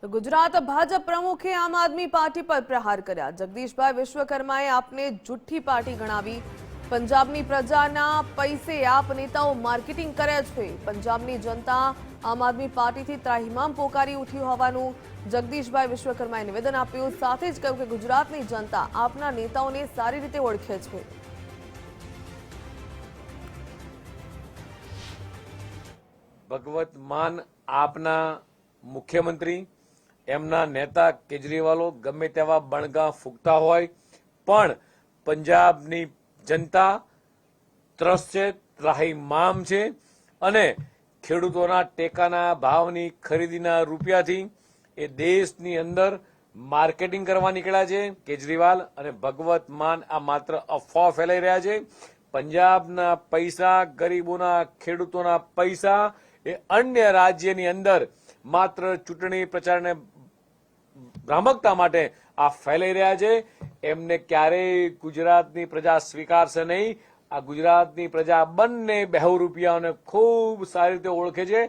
તો ગુજરાત ભાજપ પ્રમુખે આમ આદમી પાર્ટી પર પ્રહાર કર્યા। જગદીશભાઈ વિશ્વકર્માએ આપને જુઠ્ઠી પાર્ટી ગણાવી। પંજાબની પ્રજાના પૈસે આપ નેતાઓ માર્કેટિંગ કરે છે। પંજાબની જનતા આમ આદમી પાર્ટીથી ત્રાહિમામ પોકારી ઉઠી હોવાનું જગદીશભાઈ વિશ્વકર્માએ નિવેદન આપ્યું। સાથે જ કહ્યું કે ગુજરાતની જનતા આપના નેતાઓને સારી રીતે ઓળખે છે। ભગવત માન આપના મુખ્યમંત્રી એમના નેતા કેજરીવાલો ગમે તેવા બણગા ફૂંકતા હોય પણ પંજાબની જનતા ત્રસ્ત છે, ત્રાહિમામ છે અને ખેડૂતોના ટેકાના ભાવની ખરીદીના રૂપિયાથી એ દેશની અંદર માર્કેટિંગ કરવા નીકળ્યા છે। કેજરીવાલ અને ભગવત માન આ માત્ર અફવા ફેલાઈ રહ્યા છે। પંજાબના પૈસા, ગરીબોના, ખેડૂતોના પૈસા એ અન્ય રાજ્યની અંદર માત્ર ચૂંટણી પ્રચારને ભ્રામકતા માટે આ ફેલાઈ રહ્યા છે। એમને ક્યારેય ગુજરાતની પ્રજા સ્વીકારશે નહીં। આ ગુજરાતની પ્રજા બંને બહુરૂપિયાઓને ખૂબ સારી રીતે ઓળખે છે।